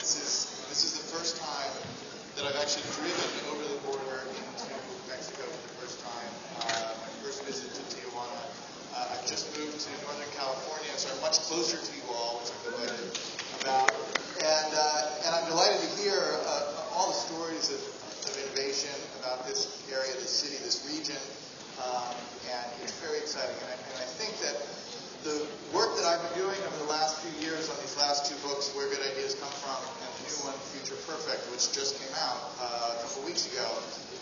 This is the first time that I've actually driven over the border into Mexico for the first time. My first visit to Tijuana. I've just moved to Northern California, so I'm much closer to you all, which I'm delighted about. And I'm delighted to hear all the stories of innovation about this area, this city, this region. And it's very exciting. And I think that the work that I've been doing over the last few years on these last two books, Where Good Ideas Come From, and the new one, Future Perfect, which just came out a couple weeks ago,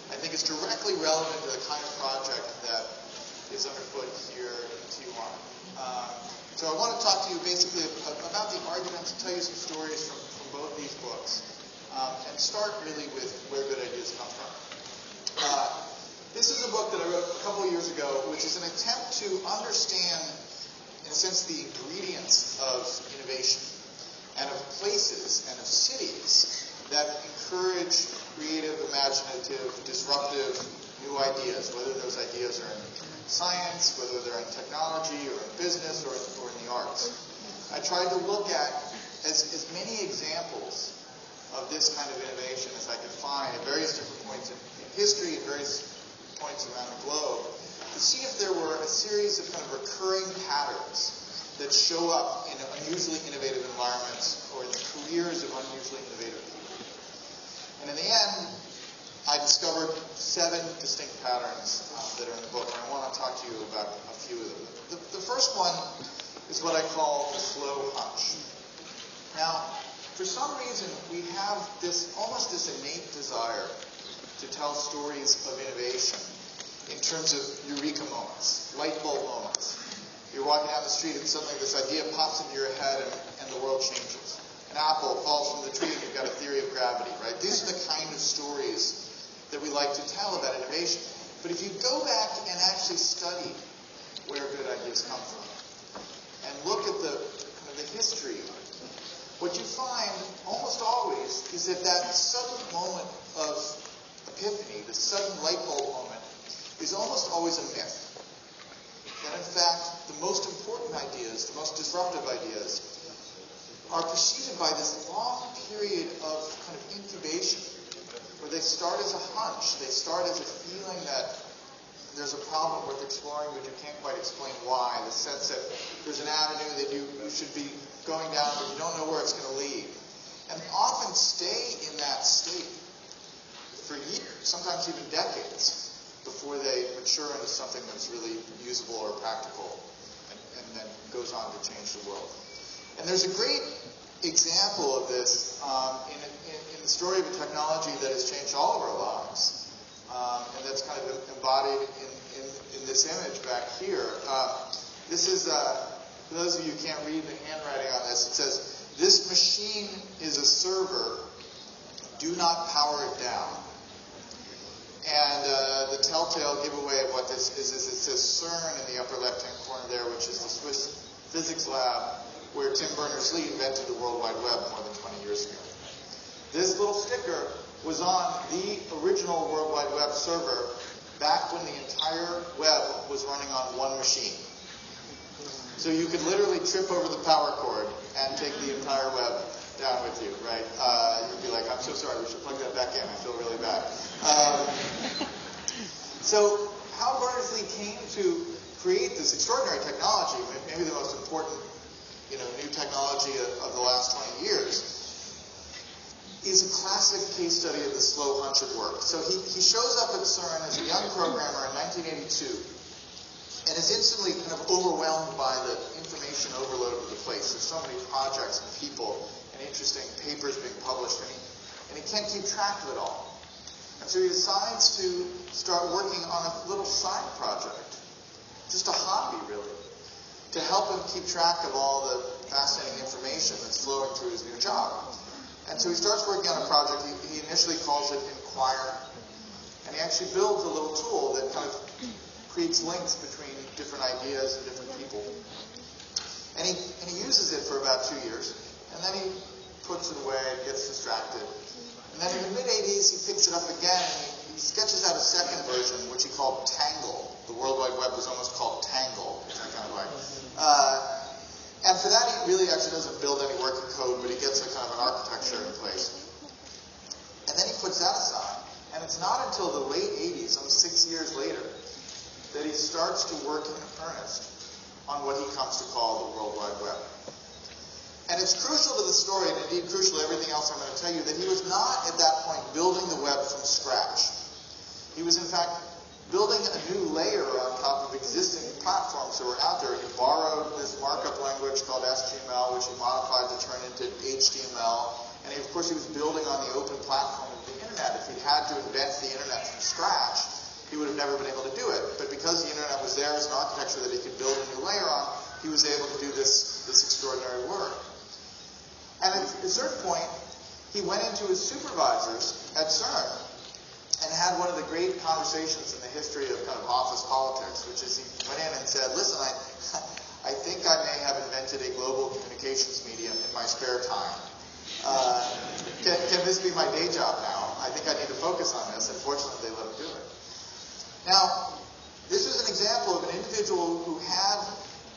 I think is directly relevant to the kind of project that is underfoot here in Tijuana. So I want to talk to you basically about the arguments, tell you some stories from both these books, and start really with Where Good Ideas Come From. This is a book that I wrote a couple of years ago, which is an attempt to understand, in a sense, the ingredients of innovation and of places and of cities that encourage creative, imaginative, disruptive new ideas, whether those ideas are in science, whether they're in technology or in business or in the arts. I tried to look at as many examples of this kind of innovation as I could find at various different points in history and various points around the globe, to see if there were a series of kind of recurring patterns that show up in unusually innovative environments or in the careers of unusually innovative people. And in the end, I discovered 7 distinct patterns that are in the book, and I want to talk to you about a few of them. The first one is what I call the slow hunch. Now, for some reason, we have almost this innate desire to tell stories of innovation in terms of eureka moments, light bulb moments. You're walking down the street and suddenly this idea pops into your head and the world changes. An apple falls from the tree and you've got a theory of gravity, right? These are the kind of stories that we like to tell about innovation. But if you go back and actually study where good ideas come from and look at the history, what you find almost always is that sudden moment of epiphany, the sudden light bulb moment, is almost always a myth. That in fact, the most important ideas, the most disruptive ideas, are preceded by this long period of kind of incubation, where they start as a hunch, they start as a feeling that there's a problem worth exploring, but you can't quite explain why, the sense that there's an avenue that you should be going down, but you don't know where it's going to lead. And often stay in that state for years, sometimes even decades, before they mature into something that's really usable or practical and then goes on to change the world. And there's a great example of this in the story of a technology that has changed all of our lives. And that's kind of embodied in this image back here. This is, for those of you who can't read the handwriting on this, it says, "This machine is a server. Do not power it down." And the telltale giveaway of what this is it says CERN in the upper left-hand corner there, which is the Swiss physics lab where Tim Berners-Lee invented the World Wide Web more than 20 years ago. This little sticker was on the original World Wide Web server back when the entire web was running on one machine. So you could literally trip over the power cord and take the entire web down with you, right? You'd be like, "I'm so sorry, we should plug that back in. I feel really bad." So how Berners-Lee came to create this extraordinary technology, maybe the most important, new technology of the last 20 years, is a classic case study of the slow hunch at work. So he shows up at CERN as a young programmer in 1982 and is instantly kind of overwhelmed by the information overload of the place. There's so many projects and people and interesting papers being published, and he can't keep track of it all. And so he decides to start working on a little side project, just a hobby really, to help him keep track of all the fascinating information that's flowing through his new job. And so he starts working on a project. He initially calls it Inquire, and he actually builds a little tool that kind of creates links between different ideas and different people. And he uses it for about 2 years, and then he puts it away, gets distracted. And then in the mid-'80s, he picks it up again, and he sketches out a second version, which he called Tangle. The World Wide Web was almost called Tangle, which I kind of like. And for that, he really actually doesn't build any working code, but he gets a kind of an architecture in place. starts to work in earnest on what he comes to call the World Wide Web. And it's crucial to the story, and indeed crucial to everything else I'm going to tell you, that he was not at that point building the web from scratch. He was in fact building a new layer on top of existing platforms that were out there. He borrowed this markup language called HTML, which he modified to turn into HTML. And of course, he was building on the open platform of the internet. If he'd had to invent the internet from scratch, he would have never been able to do it. But because the internet was there as an architecture that he could build a new layer on, he was able to do this extraordinary work. And at a certain point, he went into his supervisors at CERN and had one of the great conversations in the history of kind of office politics, which is he went in and said, listen, I think I may have invented a global communications medium in my spare time. Can this be my day job now? I think I need to focus on this. Unfortunately, they let him do it. Now, this is an example of an individual who had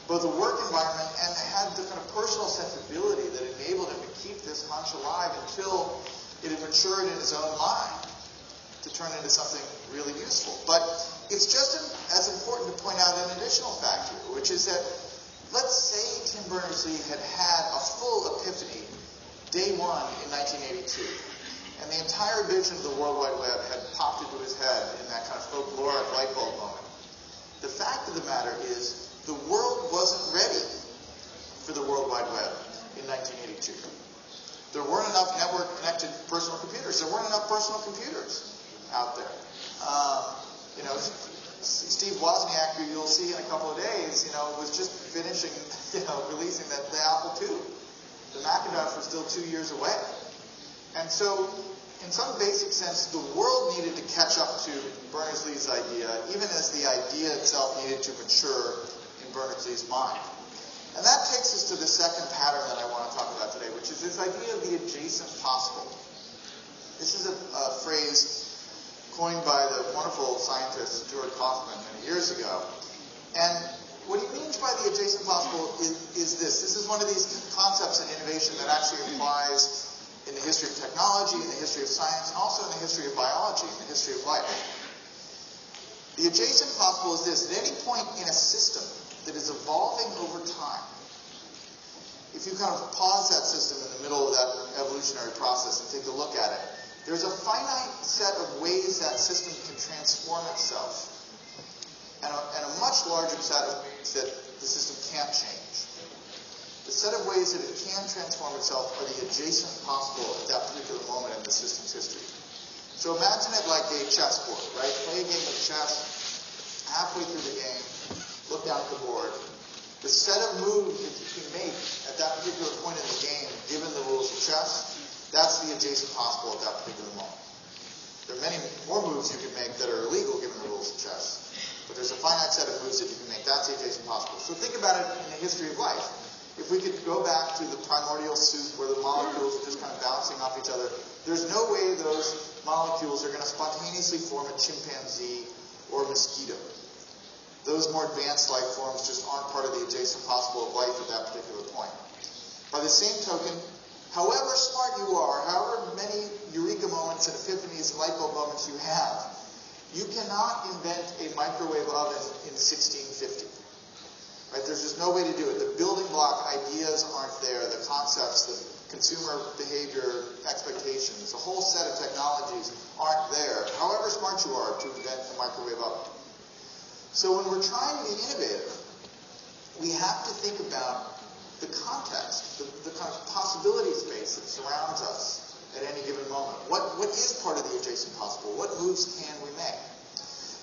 both a work environment and had the kind of personal sensibility that enabled him to keep this hunch alive until it had matured in his own mind to turn into something really useful. But it's just as important to point out an additional fact here, which is that let's say Tim Berners-Lee had had a full epiphany day one in 1982, and the entire vision of the World Wide Web had popped into his head in that kind of folkloric light bulb moment. The fact of the matter is the world wasn't ready for the World Wide Web in 1982. There weren't enough network-connected personal computers. There weren't enough personal computers out there. Steve Wozniak, who you'll see in a couple of days, was just finishing, releasing the Apple II. The Macintosh was still 2 years away. And so, in some basic sense, the world needed to catch up to Berners-Lee's idea, even as the idea itself needed to mature in Berners-Lee's mind. And that takes us to the second pattern that I want to talk about today, which is this idea of the adjacent possible. This is a phrase coined by the wonderful scientist Stuart Kauffman many years ago. And what he means by the adjacent possible is this. This is one of these concepts in innovation that actually applies in the history of technology, in the history of science, and also in the history of biology, in the history of life. The adjacent possible is this. At any point in a system that is evolving over time, if you kind of pause that system in the middle of that evolutionary process and take a look at it, there's a finite set of ways that system can transform itself, and a much larger set of ways that the system can't change. The set of ways that it can transform itself are the adjacent possible at that particular moment in the system's history. So imagine it like a chessboard, right? Play a game of chess, halfway through the game, look down at the board. The set of moves that you can make at that particular point in the game, given the rules of chess, that's the adjacent possible at that particular moment. There are many more moves you can make that are illegal given the rules of chess. But there's a finite set of moves that you can make. That's the adjacent possible. So think about it in the history of life. If we could go back to the primordial soup where the molecules are just kind of bouncing off each other, there's no way those molecules are going to spontaneously form a chimpanzee or a mosquito. Those more advanced life forms just aren't part of the adjacent possible of life at that particular point. By the same token, however smart you are, however many eureka moments and epiphanies and light bulb moments you have, you cannot invent a microwave oven in 1650. Right? There's just no way to do it. The building block ideas aren't there. The concepts, the consumer behavior, expectations, the whole set of technologies aren't there, however smart you are to invent a microwave oven. So when we're trying to be innovative, we have to think about the context, the kind of possibility space that surrounds us at any given moment. What is part of the adjacent possible? What moves can we make?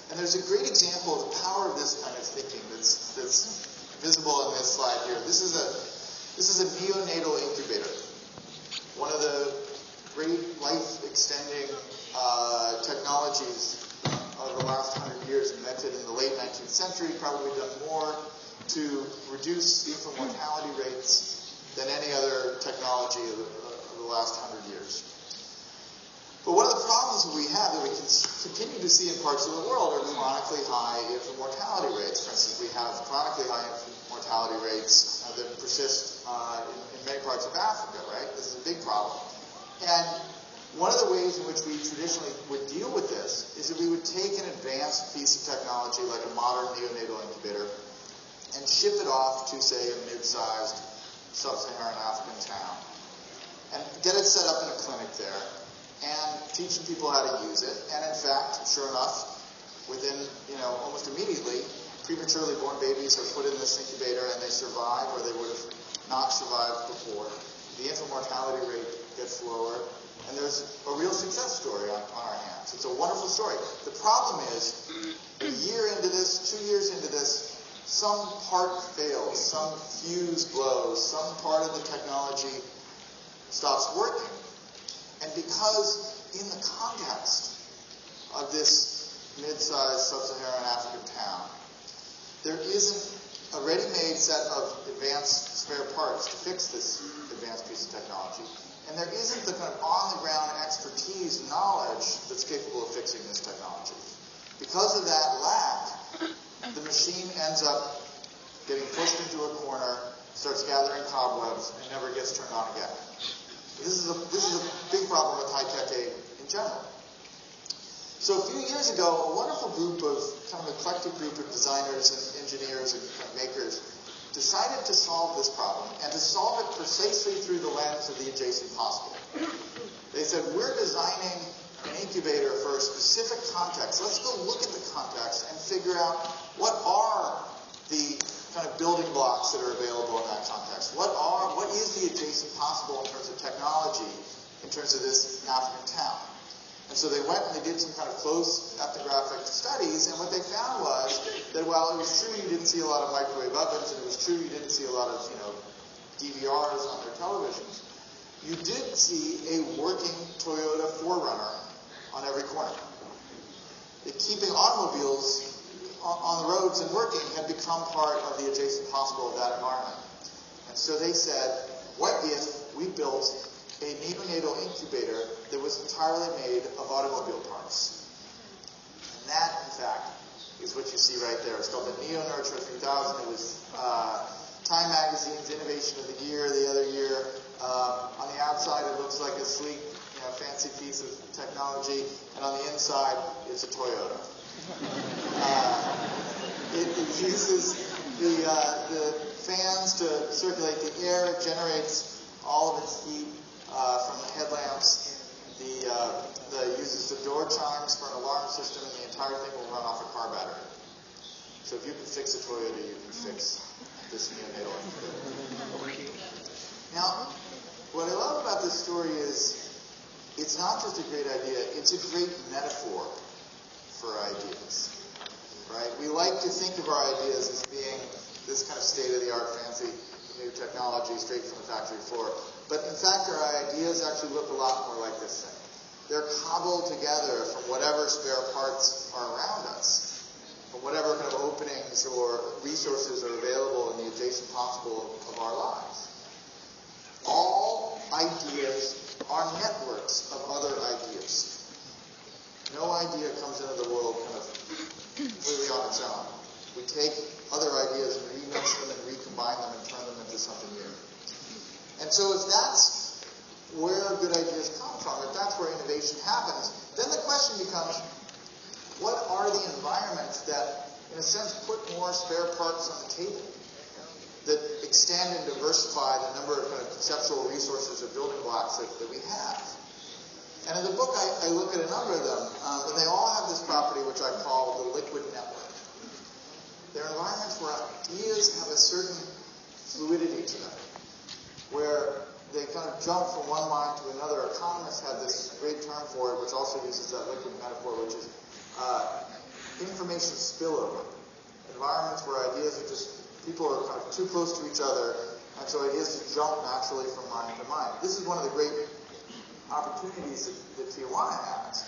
And there's a great example of the power of this kind of thinking that's visible in this slide here. This is a neonatal incubator. One of the great life-extending technologies of the last 100 years, invented in the late 19th century, probably done more to reduce infant mortality rates than any other technology of the last 100 years. But one of the problems we have that we can continue to see in parts of the world are chronically high infant mortality rates. For instance, we have chronically high infant mortality rates that persist in many parts of Africa, right? This is a big problem. And one of the ways in which we traditionally would deal with this is that we would take an advanced piece of technology like a modern neonatal incubator and ship it off to, say, a mid-sized sub-Saharan African town and get it set up in a clinic there and teaching people how to use it. And in fact, sure enough, within, almost immediately, prematurely born babies are put in this incubator and they survive where they would have not survived before. The infant mortality rate gets lower, and there's a real success story on our hands. It's a wonderful story. The problem is, a year into this, 2 years into this, some part fails, some fuse blows, some part of the technology stops working. And because in the context of this mid-sized sub-Saharan African town, there isn't a ready-made set of advanced spare parts to fix this advanced piece of technology, and there isn't the kind of on-the-ground expertise, knowledge that's capable of fixing this technology. Because of that lack, the machine ends up getting pushed into a corner, starts gathering cobwebs, and never gets turned on again. This is a big problem with high-tech aid in general. So a few years ago, a wonderful group of, kind of eclectic group of designers and engineers and makers decided to solve this problem, and to solve it precisely through the lens of the adjacent possible. They said, we're designing an incubator for a specific context. Let's go look at the context and figure out what are the kind of building blocks that are available in that context. What is the adjacent possible in terms of technology, in terms of this African town? And so they went and they did some kind of close ethnographic studies, and what they found was that while it was true you didn't see a lot of microwave ovens, and it was true you didn't see a lot of, DVRs on their televisions, you did see a working Toyota 4Runner on every corner. Keeping automobiles on the roads and working had become part of the adjacent possible of that environment. And so they said, what if we built a neonatal incubator that was entirely made of automobile parts? And that, in fact, is what you see right there. It's called the Neo Nurture 3000. It was Time Magazine's Innovation of the Year the other year. On the outside, it looks like a sleek, fancy piece of technology, and on the inside, it's a Toyota. It uses the fans to circulate the air. It generates all of its heat from the headlamps. The uses the door chimes for an alarm system, and the entire thing will run off a car battery. So if you can fix a Toyota, you can fix this neonatal incubator. Now, what I love about this story is it's not just a great idea, it's a great metaphor for ideas. Right? We like to think of our ideas as being this kind of state-of-the-art, fancy new technology straight from the factory floor. But in fact, our ideas actually look a lot more like this thing. They're cobbled together from whatever spare parts are around us, from whatever kind of openings or resources are available in the adjacent possible of our lives. All ideas are networks of other ideas. No idea comes into the world kind of completely on its own. We take other ideas and remix them and recombine them and turn them into something new. And so if that's where good ideas come from, if that's where innovation happens, then the question becomes, what are the environments that, in a sense, put more spare parts on the table, that extend and diversify the number of kind of conceptual resources or building blocks that we have? And in the book, I look at a number of them, and they all have this property which I call the liquid network. They're environments where ideas have a certain fluidity to them, where they kind of jump from one mind to another. Economists have this great term for it, which also uses that liquid metaphor, which is information spillover. Environments where ideas are just, people are kind of too close to each other, and so ideas just jump naturally from mind to mind. This is one of the great opportunities that Tijuana has,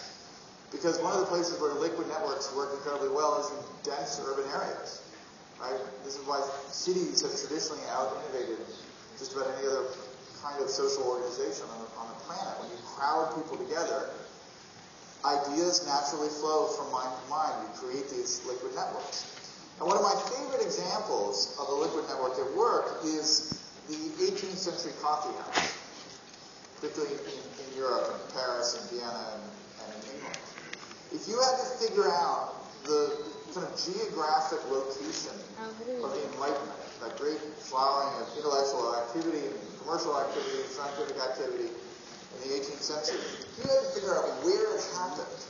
because one of the places where liquid networks work incredibly well is in dense urban areas. Right? This is why cities have traditionally out-innovated just about any other kind of social organization on the planet. When you crowd people together, ideas naturally flow from mind to mind. You create these liquid networks. And one of my favorite examples of a liquid network at work is the 18th century coffeehouse. particularly in Europe, in Paris and Vienna and in England. If you had to figure out the kind of geographic location of the Enlightenment, that great flowering of intellectual activity and commercial activity, scientific activity in the 18th century, if you had to figure out where it happened,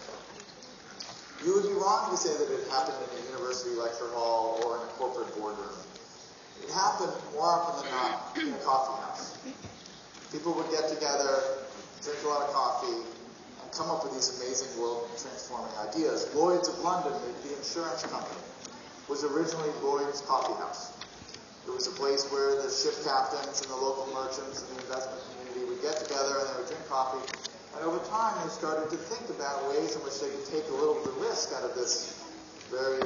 you would be wrong to say that it happened in a university lecture hall or in a corporate boardroom. It happened more often than not in a coffee house. People would get together, drink a lot of coffee, and come up with these amazing world-transforming ideas. Lloyd's of London, the insurance company, was originally Lloyd's Coffee House. It was a place where the ship captains and the local merchants and the investment community would get together and they would drink coffee. And over time, they started to think about ways in which they could take a little bit of risk out of this very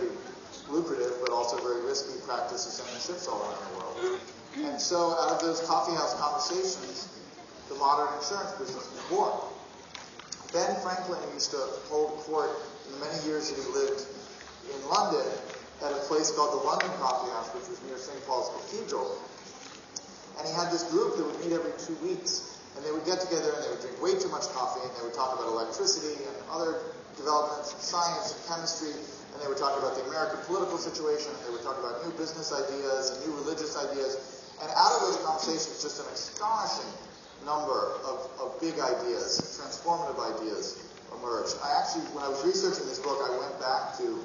lucrative but also very risky practice of sending ships all around the world. And so out of those coffee house conversations, the modern insurance business was born. Ben Franklin used to hold court in the many years that he lived in London at a place called the London Coffee House, which was near St. Paul's Cathedral. And he had this group that would meet every 2 weeks. And they would get together and they would drink way too much coffee and they would talk about electricity and other developments in science and chemistry. And they would talk about the American political situation. And they would talk about new business ideas and new religious ideas. And out of those conversations, just an astonishing number of big ideas, transformative ideas emerged. When I was researching this book, I went back to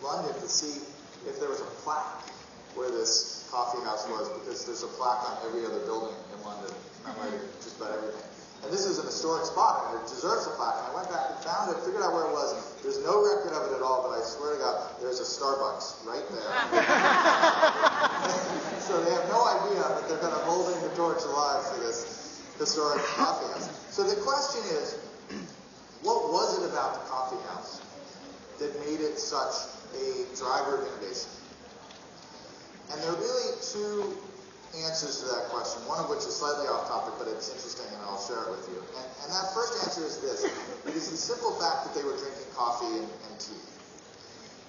London to see if there was a plaque where this coffee house was, because there's a plaque on every other building in London, commemorating just about everything. And this is an historic spot, and it deserves a plaque. And I went back and found it, figured out where it was. There's no record of it at all, but I swear to God, there's a Starbucks right there. So they have no idea that they're kind of holding the torch alive for this historic coffee house. So the question is, what was it about the coffee house that made it such a driver of innovation? And there are really two answers to that question, one of which is slightly off topic, but it's interesting and I'll share it with you. And that first answer is this. It is the simple fact that they were drinking coffee and tea.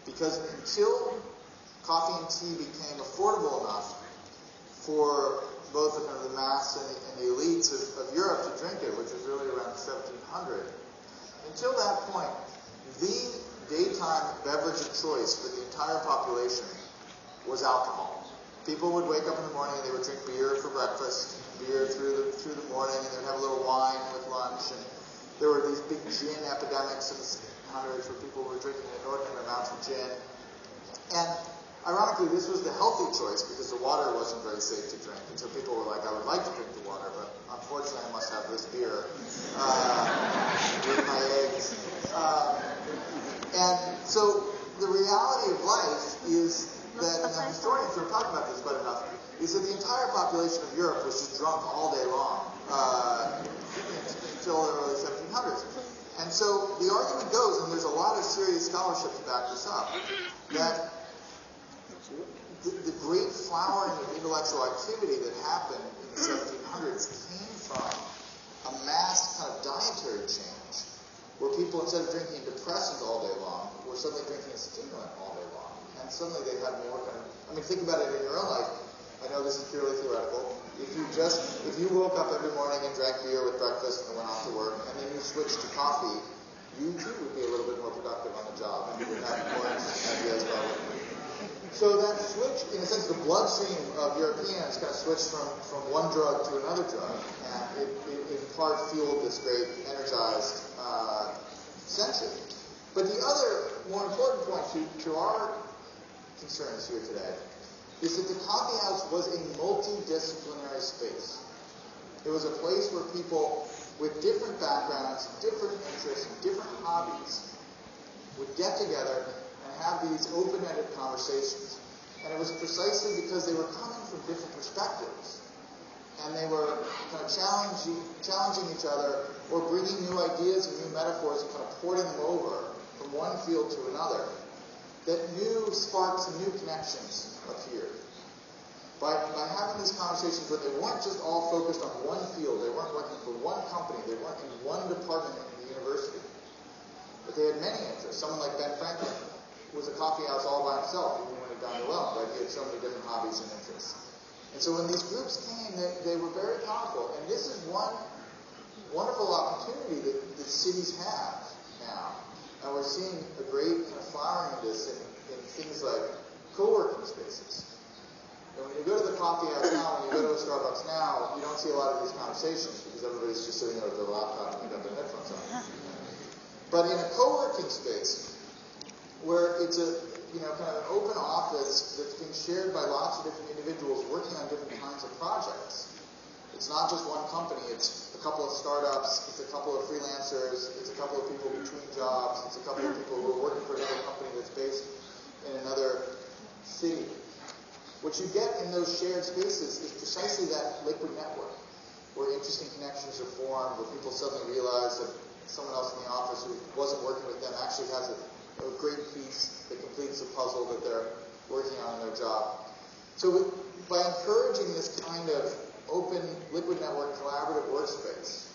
Because until coffee and tea became affordable enough for both the mass and the elites of Europe to drink it, which was really around 1700, until that point, the daytime beverage of choice for the entire population was alcohol. People would wake up in the morning and they would drink beer for breakfast, beer through the morning, and they'd have a little wine with lunch. And there were these big gin epidemics in the 1600s where people were drinking inordinate amounts of gin. And ironically, this was the healthy choice because the water wasn't very safe to drink. And so people were like, I would like to drink the water, but unfortunately I must have this beer with my eggs. And so the reality of life is that, and the historians who are talking about this quite enough, is that the entire population of Europe was just drunk all day long until the early 1700s. And so the argument goes, and there's a lot of serious scholarship to back this up, that the great flowering of intellectual activity that happened in the 1700s came from a mass kind of dietary change, where people, instead of drinking depressants all day long, were suddenly drinking a stimulant all day long. And suddenly they had more kind of, think about it in your own life. I know this is purely theoretical. If you woke up every morning and drank beer with breakfast and went off to work, and then you switched to coffee, you too would be a little bit more productive on the job, and you would have more interesting ideas probably. So that switch, in a sense, the bloodstream of Europeans kind of switched from one drug to another drug, and it in part fueled this great energized century. But the other more important point to our concerns here today is that the coffee house was a multidisciplinary space. It was a place where people with different backgrounds, different interests, and different hobbies would get together and have these open-ended conversations. And it was precisely because they were coming from different perspectives, and they were kind of challenging each other, or bringing new ideas and new metaphors and kind of porting them over from one field to another, that new sparks and new connections appeared. By having these conversations where they weren't just all focused on one field, they weren't working for one company, they weren't in one department in the university, but they had many interests. Someone like Ben Franklin was a coffee house all by himself, even when he dined alone, right? He had so many different hobbies and interests. And so when these groups came, they were very powerful. And this is one wonderful opportunity that cities have now. And we're seeing a great kind of flowering of this in things like co-working spaces. And when you go to the coffeehouse now, when you go to a Starbucks now, you don't see a lot of these conversations because everybody's just sitting there with their laptop and they've got their headphones on. But in a co-working space, where it's a kind of an open office that's being shared by lots of different individuals working on different kinds of projects. It's not just one company, it's a couple of startups, it's a couple of freelancers, it's a couple of people between jobs, it's a couple of people who are working for another company that's based in another city. What you get in those shared spaces is precisely that liquid network, where interesting connections are formed, where people suddenly realize that someone else in the office who wasn't working with them actually has a great piece that completes the puzzle that they're working on in their job. So by encouraging this kind of open liquid network collaborative workspace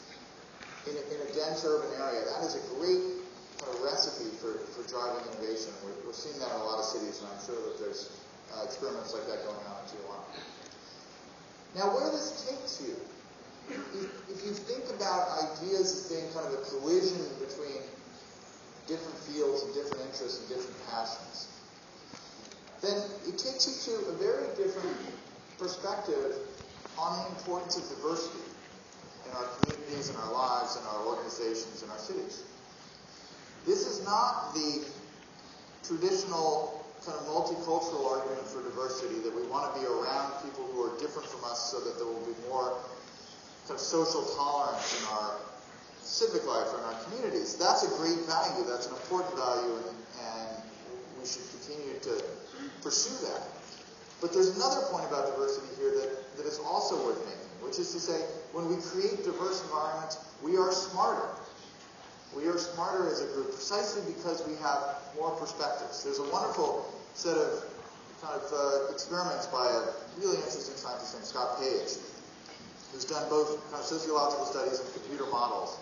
in a dense urban area, that is a great kind of recipe for driving innovation. We're seeing that in a lot of cities, and I'm sure that there's experiments like that going on in Tijuana. Now, where this takes you, if you think about ideas as being kind of a collision between different fields and different interests and different passions, then it takes you to a very different perspective on the importance of diversity in our communities, in our lives, in our organizations, in our cities. This is not the traditional kind of multicultural argument for diversity, that we want to be around people who are different from us so that there will be more kind of social tolerance in our civic life or in our communities. That's a great value. That's an important value, and we should continue to pursue that. But there's another point about diversity here that is also worth making, which is to say, when we create diverse environments, we are smarter. We are smarter as a group precisely because we have more perspectives. There's a wonderful set of kind of experiments by a really interesting scientist named Scott Page, who's done both kind of sociological studies and computer models.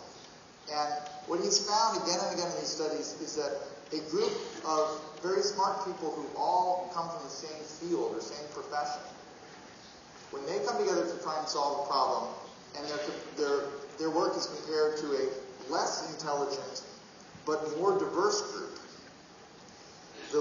And what he's found again and again in these studies is that a group of very smart people who all come from the same field or same profession, when they come together to try and solve a problem, and their work is compared to a less intelligent but more diverse group,